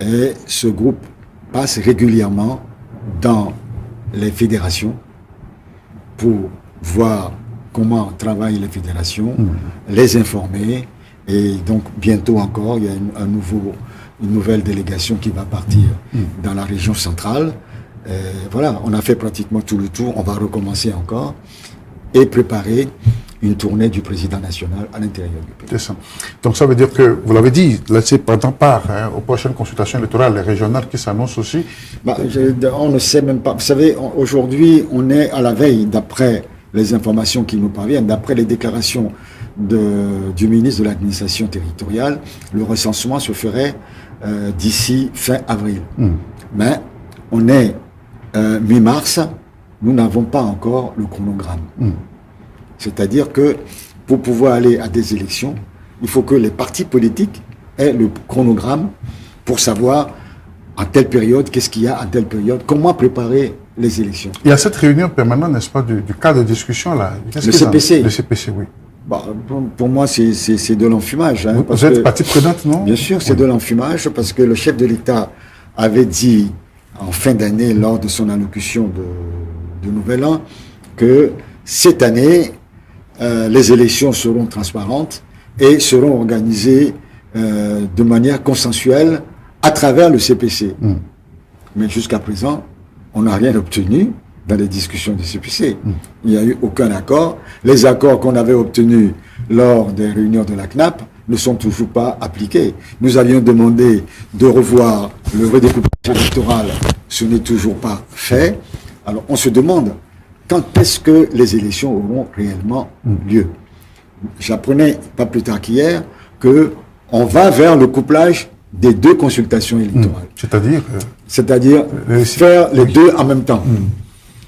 et ce groupe passe régulièrement dans les fédérations pour voir comment travaillent les fédérations, les informer, et donc bientôt encore il y a une nouvelle délégation qui va partir dans la région centrale. Voilà, on a fait pratiquement tout le tour, on va recommencer encore et préparer une tournée du président national à l'intérieur du pays. C'est ça. Donc ça veut dire que, vous l'avez dit, laissez pendant part aux prochaines consultations électorales, les régionales qui s'annoncent aussi. On ne sait même pas. Vous savez, aujourd'hui, on est à la veille, d'après les informations qui nous parviennent, d'après les déclarations du ministre de l'administration territoriale, le recensement se ferait d'ici fin avril. Mais on est mi-mars, nous n'avons pas encore le chronogramme. C'est-à-dire que pour pouvoir aller à des élections, il faut que les partis politiques aient le chronogramme pour savoir en telle période, qu'est-ce qu'il y a en telle période, comment préparer les élections. Il y a cette réunion permanente, n'est-ce pas, du cadre de discussion là. Le CPC. Le CPC, oui. Bon, pour moi, c'est de l'enfumage. Hein, vous êtes partie prenante, non? Bien sûr, c'est de l'enfumage parce que le chef de l'État avait dit en fin d'année, lors de son allocution de Nouvel An, que cette année, les élections seront transparentes et seront organisées de manière consensuelle à travers le CPC. Mais jusqu'à présent, on n'a rien obtenu dans les discussions du CPC. Il n'y a eu aucun accord. Les accords qu'on avait obtenus lors des réunions de la CNAP ne sont toujours pas appliqués. Nous avions demandé de revoir le redécoupage électoral. Ce n'est toujours pas fait. Alors on se demande quand est-ce que les élections auront réellement lieu. J'apprenais pas plus tard qu'hier qu'on va vers le couplage des deux consultations électorales. C'est-à-dire faire les deux en même temps.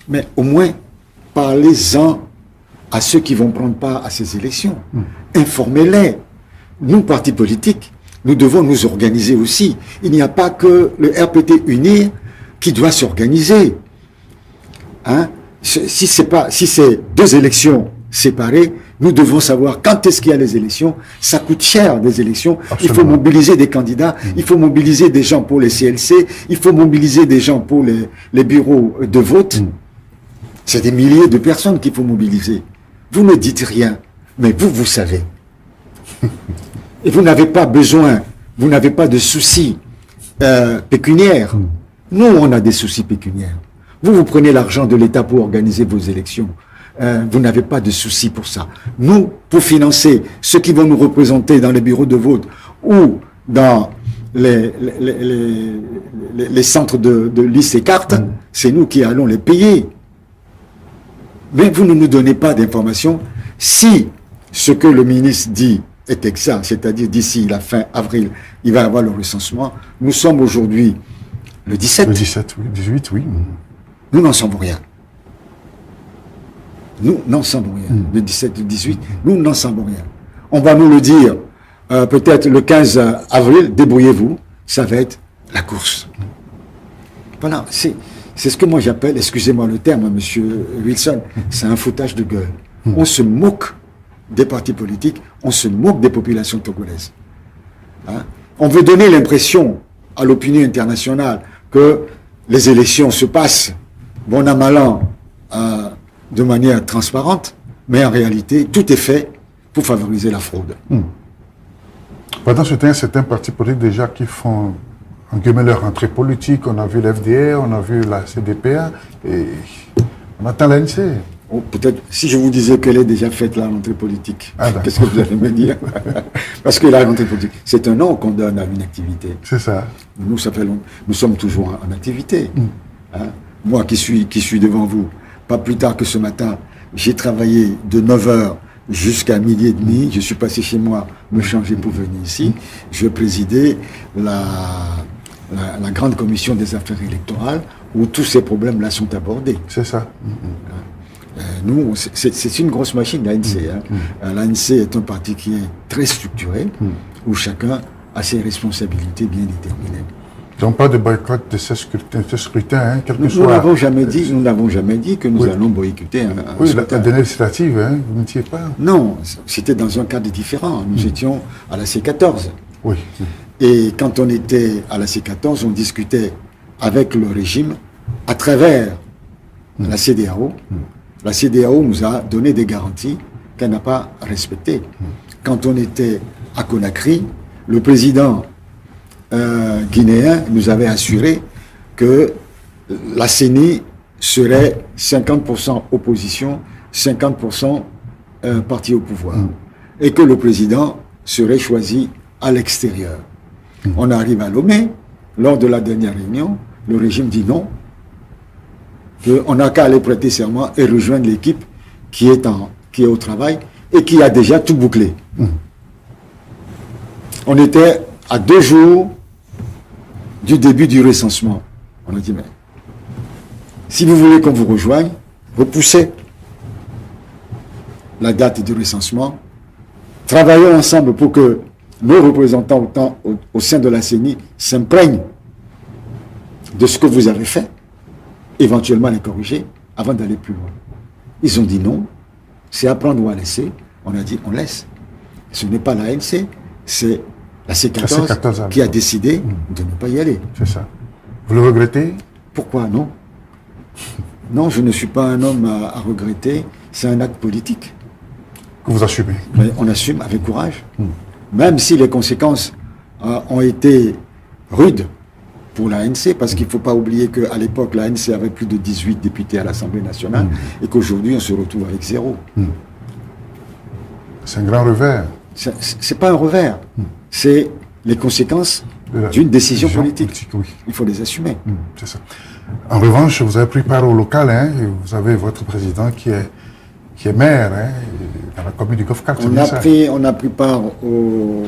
Mais au moins, parlez-en à ceux qui vont prendre part à ces élections. Informez-les. Nous, partis politiques, nous devons nous organiser aussi. Il n'y a pas que le RPT Unir qui doit s'organiser. Hein? Si c'est deux élections séparées, nous devons savoir quand est-ce qu'il y a les élections. Ça coûte cher, des élections. Absolument. Il faut mobiliser des candidats, il faut mobiliser des gens pour les CLC, il faut mobiliser des gens pour les bureaux de vote. C'est des milliers de personnes qu'il faut mobiliser. Vous ne dites rien, mais vous savez. Et vous n'avez pas besoin, vous n'avez pas de soucis pécuniaires. Nous, on a des soucis pécuniaires. Vous prenez l'argent de l'État pour organiser vos élections. Vous n'avez pas de soucis pour ça. Nous, pour financer ceux qui vont nous représenter dans les bureaux de vote ou dans les centres de liste et cartes, c'est nous qui allons les payer. Mais vous ne nous donnez pas d'informations. Si ce que le ministre dit est exact, c'est-à-dire d'ici la fin avril, il va y avoir le recensement, nous sommes aujourd'hui le 17. Le 17, oui. 18, oui. Nous n'en savons rien. Nous n'en savons rien. Le 17, le 18, nous n'en savons rien. On va nous le dire peut-être le 15 avril, débrouillez-vous, ça va être la course. Voilà, c'est ce que moi j'appelle, excusez-moi le terme, monsieur Wilson, c'est un foutage de gueule. On se moque des partis politiques, on se moque des populations togolaises. Hein? On veut donner l'impression à l'opinion internationale que les élections se passent bon an mal an de manière transparente, mais en réalité, tout est fait pour favoriser la fraude. Pendant ce temps, certains partis politiques déjà qui font en guillemets leur rentrée politique, on a vu l'FDR, on a vu la CDPA, et on attend l'ANC. Oh, peut-être, si je vous disais qu'elle est déjà faite la rentrée politique, qu'est-ce que vous allez me dire? Parce que la rentrée politique, c'est un nom qu'on donne à une activité. C'est ça. Nous, ça fait longtemps. Nous sommes toujours en activité. Hein? Moi qui suis devant vous, pas plus tard que ce matin, j'ai travaillé de 9h jusqu'à 12h30. Je suis passé chez moi me changer pour venir ici. Je présidais la grande commission des affaires électorales où tous ces problèmes-là sont abordés. C'est ça. Nous, c'est une grosse machine, l'ANC. L'ANC est un parti qui est très structuré, où chacun a ses responsabilités bien déterminées. Donc pas de boycott de ce scrutin, hein, quel que Nous soit... n'avons jamais dit que nous Oui. allons boycotter un Oui, scrutin. la dernière législative, hein, vous n'étiez pas... Non, c'était dans un cadre différent. Nous étions à la C14. Oui. Et quand on était à la C14, on discutait avec le régime à travers la CEDEAO. La CEDEAO nous a donné des garanties qu'elle n'a pas respectées. Quand on était à Conakry, le président guinéen nous avait assuré que la CENI serait 50% opposition, 50% parti au pouvoir. Et que le président serait choisi à l'extérieur. On arrive à Lomé, lors de la dernière réunion, le régime dit non, qu'on n'a qu'à aller prêter serment et rejoindre l'équipe qui est au travail et qui a déjà tout bouclé. On était à 2 jours du début du recensement. On a dit, mais si vous voulez qu'on vous rejoigne, repoussez la date du recensement, travaillons ensemble pour que nos représentants au sein de la CENI s'imprègnent de ce que vous avez fait, éventuellement les corriger avant d'aller plus loin. Ils ont dit non, c'est à prendre ou à laisser. On a dit on laisse. Ce n'est pas l'ANC, c'est la C14 qui a décidé de ne pas y aller. C'est ça. Vous le regrettez? Pourquoi non? Non, je ne suis pas un homme à regretter, c'est un acte politique. Que vous assumez? Mais on assume avec courage. Même si les conséquences ont été rudes pour l'ANC, parce qu'il ne faut pas oublier qu'à l'époque, l'ANC avait plus de 18 députés à l'Assemblée nationale, et qu'aujourd'hui, on se retrouve avec 0. C'est un grand revers. C'est pas un revers, c'est les conséquences d'une décision politique. Oui. Il faut les assumer. C'est ça. En revanche, vous avez pris part au local, hein, et vous avez votre président qui est maire, hein, dans la commune du Golfe 4. On a pris part au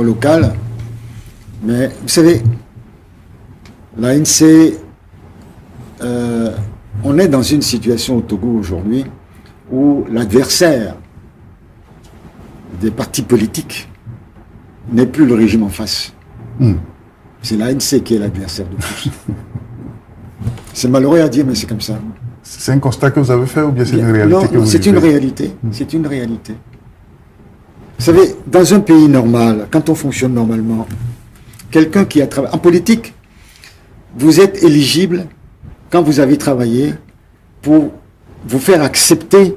local, mais vous savez, l'ANC, on est dans une situation au Togo aujourd'hui où l'adversaire des partis politiques n'est plus le régime en face. C'est l'ANC qui est l'adversaire de tous. C'est malheureux à dire, mais c'est comme ça. C'est un constat que vous avez fait ou bien c'est une réalité que vous c'est vivez? une réalité. C'est une réalité. Vous savez, dans un pays normal, quand on fonctionne normalement, quelqu'un qui a travaillé... En politique, vous êtes éligible quand vous avez travaillé pour vous faire accepter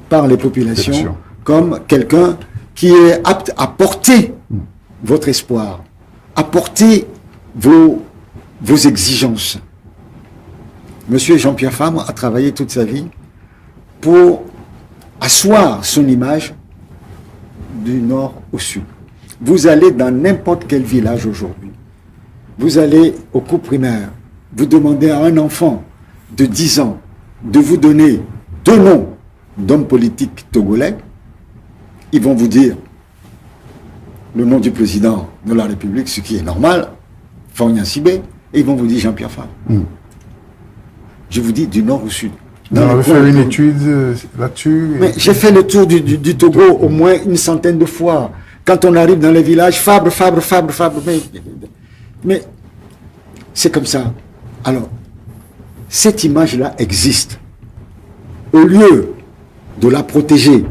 par les populations comme quelqu'un qui est apte à porter votre espoir, à porter vos exigences. Monsieur Jean-Pierre Fabre a travaillé toute sa vie pour asseoir son image du nord au sud. Vous allez dans n'importe quel village aujourd'hui, vous allez au cours primaire, vous demandez à un enfant de 10 ans de vous donner 2 noms d'hommes politiques togolais, ils vont vous dire le nom du président de la République, ce qui est normal, Faure Gnassingbé, et ils vont vous dire Jean-Pierre Fabre. Je vous dis du nord au sud. Vous avez fait une étude là-dessus? Mais j'ai fait le tour du Togo au moins une centaine de fois. Quand on arrive dans les villages, Fabre, mais c'est comme ça. Alors, cette image-là existe. Au lieu de la protéger,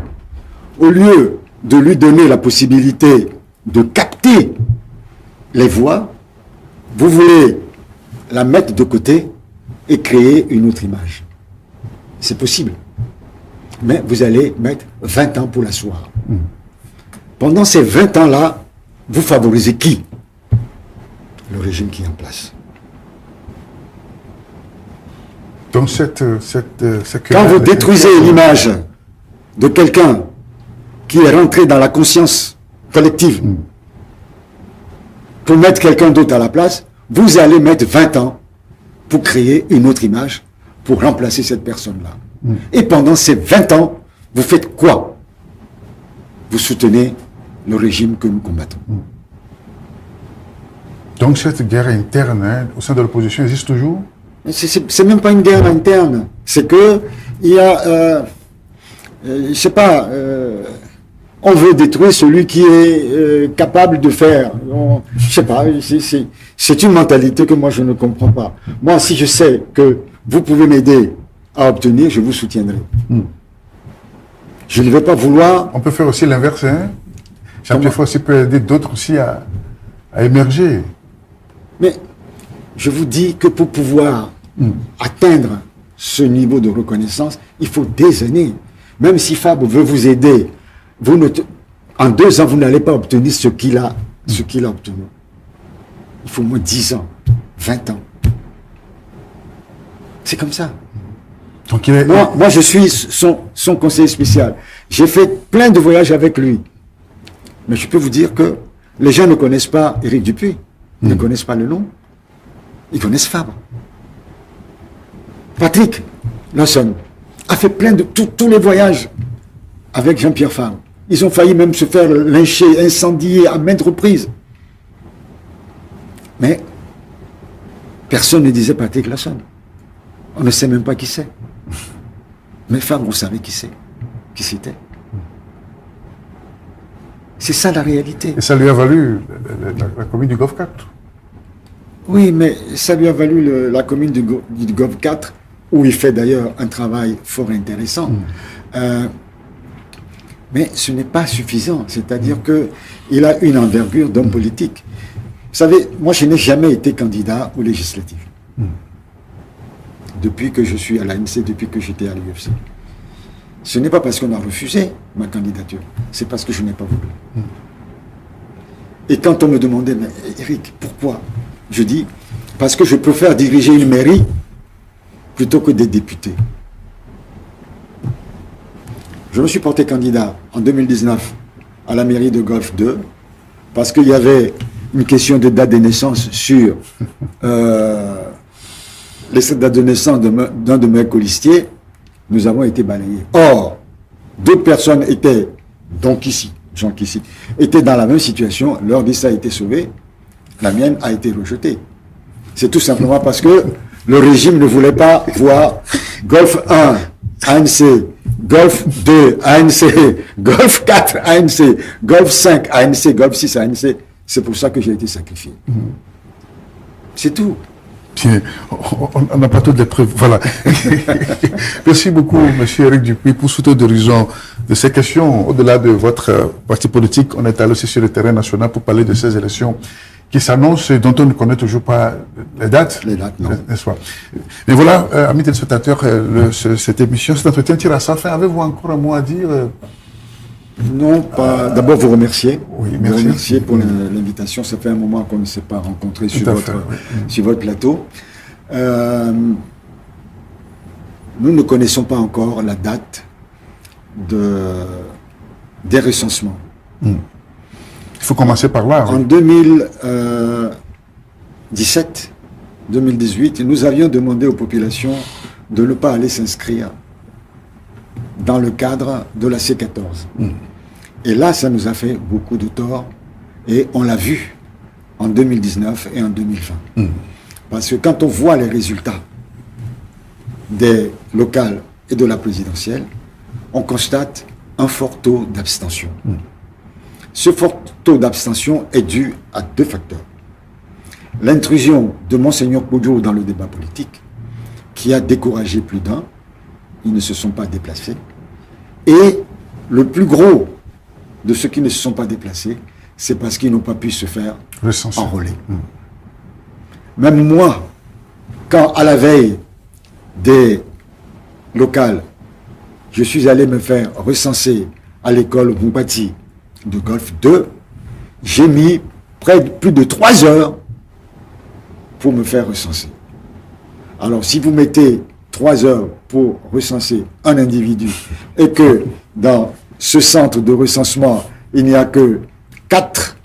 au lieu de lui donner la possibilité de capter les voix, vous voulez la mettre de côté et créer une autre image. C'est possible. Mais vous allez mettre 20 ans pour l'asseoir. Pendant ces 20 ans-là, vous favorisez qui? Le régime qui est en place. Donc quand vous détruisez l'image de quelqu'un qui est rentré dans la conscience collective pour mettre quelqu'un d'autre à la place, vous allez mettre 20 ans pour créer une autre image, pour remplacer cette personne-là. Et pendant ces 20 ans, vous faites quoi? Vous soutenez le régime que nous combattons. Donc cette guerre interne, hein, au sein de l'opposition existe toujours? C'est même pas une guerre interne. C'est que il y a, je sais pas, on veut détruire celui qui est capable de faire. Je sais pas, c'est une mentalité que moi je ne comprends pas. Moi, si je sais que vous pouvez m'aider à obtenir, je vous soutiendrai. Je ne vais pas vouloir... On peut faire aussi l'inverse, hein. Chaque fois aussi peut aider d'autres aussi à émerger. Mais je vous dis que pour pouvoir atteindre ce niveau de reconnaissance, il faut des années. Même si Fab veut vous aider, en 2 ans, vous n'allez pas obtenir ce qu'il a obtenu. Il faut au moins 10 ans, 20 ans. C'est comme ça. Donc, moi, je suis son conseiller spécial. J'ai fait plein de voyages avec lui. Mais je peux vous dire que les gens ne connaissent pas Éric Dupuy. Ils ne connaissent pas le nom. Ils connaissent Fabre. Patrick Lassonne a fait plein de tous les voyages avec Jean-Pierre Fabre. Ils ont failli même se faire lyncher, incendier à maintes reprises. Mais personne ne disait Patrick Lassonne. On ne sait même pas qui c'est. Mais Fabre, on savait qui c'était. C'est ça la réalité. Et ça lui a valu la commune du Golfe 4. Oui, mais ça lui a valu la commune du Golfe 4, où il fait d'ailleurs un travail fort intéressant. Mais ce n'est pas suffisant. C'est-à-dire qu'il a une envergure d'homme politique. Vous savez, moi je n'ai jamais été candidat aux législatives. Depuis que je suis à l'ANC, depuis que j'étais à l'UFC. Ce n'est pas parce qu'on a refusé ma candidature, c'est parce que je n'ai pas voulu. Et quand on me demandait, mais Éric, pourquoi? Je dis, parce que je préfère diriger une mairie plutôt que des députés. Je me suis porté candidat en 2019 à la mairie de Golfe 2 parce qu'il y avait une question de date de naissance sur les dates de naissance d'un de mes colistiers. Nous avons été balayés. Or, d'autres personnes étaient, étaient dans la même situation. Leur destin a été sauvé. La mienne a été rejetée. C'est tout simplement parce que le régime ne voulait pas voir Golfe 1, ANC, Golfe 2, ANC, Golfe 4, ANC, Golfe 5, ANC, Golfe 6, ANC. C'est pour ça que j'ai été sacrifié. C'est tout. Tiens, on n'a pas toutes les preuves. Voilà. Merci beaucoup, M. Éric Dupuy, pour ce tour d'horizon de ces questions. Au-delà de votre parti politique, on est allé aussi sur le terrain national pour parler de ces élections qui s'annoncent et dont on ne connaît toujours pas les dates. Les dates, non. N'est-ce pas? Mais voilà, amis téléspectateurs, cette émission, cet entretien tire à sa fin. Avez-vous encore un mot à dire? Non, pas. D'abord, vous remercier. Oui, vous merci. remercier pour l'invitation. Ça fait un moment qu'on ne s'est pas rencontrés sur votre plateau. Nous ne connaissons pas encore la date des recensements. Il faut commencer par là. En 2017, 2018, nous avions demandé aux populations de ne pas aller s'inscrire dans le cadre de la C14. Et là, ça nous a fait beaucoup de tort. Et on l'a vu en 2019 et en 2020. Parce que quand on voit les résultats des locales et de la présidentielle, on constate un fort taux d'abstention. Ce fort taux d'abstention est dû à 2 facteurs. L'intrusion de Monseigneur Kodjo dans le débat politique, qui a découragé plus d'un. Ils ne se sont pas déplacés. Et le plus gros de ceux qui ne se sont pas déplacés, c'est parce qu'ils n'ont pas pu se faire enrôler. Même moi, quand à la veille des locales, je suis allé me faire recenser à l'école Moubati de Golfe 2, j'ai mis plus de 3 heures pour me faire recenser. Alors si vous mettez 3 heures pour recenser un individu et que dans ce centre de recensement, il n'y a que 4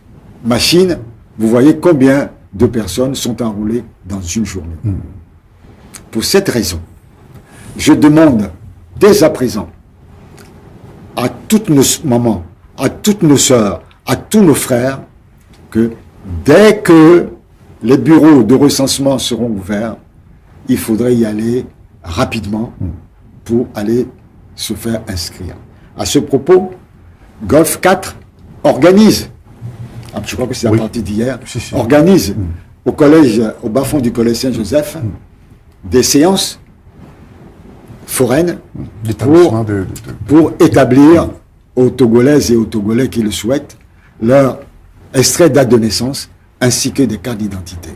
machines, vous voyez combien de personnes sont enrôlées dans une journée. Pour cette raison, je demande dès à présent à toutes nos mamans, à toutes nos sœurs, à tous nos frères, que dès que les bureaux de recensement seront ouverts, il faudrait y aller rapidement pour aller se faire inscrire. À ce propos, Golf 4 organise, je crois que c'est la partie d'hier, organise au collège, au bas-fond du collège Saint-Joseph, des séances foraines pour établir aux Togolaises et aux Togolais qui le souhaitent leur extrait date de naissance ainsi que des cartes d'identité.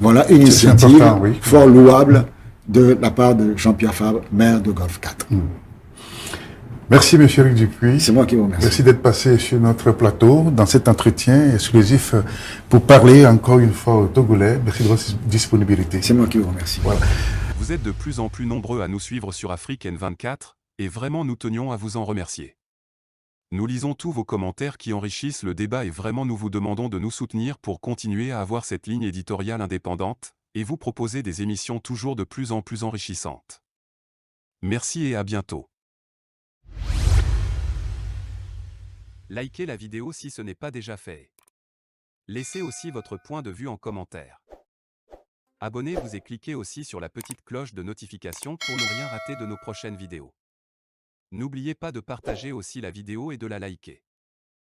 Voilà une initiative fort louable de la part de Jean-Pierre Fabre, maire de Golf 4. Merci, M. Eric Dupuis. C'est moi qui vous remercie. Merci d'être passé sur notre plateau dans cet entretien exclusif pour parler encore une fois aux Togolais. Merci de votre disponibilité. C'est moi qui vous remercie. Voilà. Vous êtes de plus en plus nombreux à nous suivre sur Afrique N24 et vraiment nous tenions à vous en remercier. Nous lisons tous vos commentaires qui enrichissent le débat et vraiment nous vous demandons de nous soutenir pour continuer à avoir cette ligne éditoriale indépendante et vous proposer des émissions toujours de plus en plus enrichissantes. Merci et à bientôt. Likez la vidéo si ce n'est pas déjà fait. Laissez aussi votre point de vue en commentaire. Abonnez-vous et cliquez aussi sur la petite cloche de notification pour ne rien rater de nos prochaines vidéos. N'oubliez pas de partager aussi la vidéo et de la liker.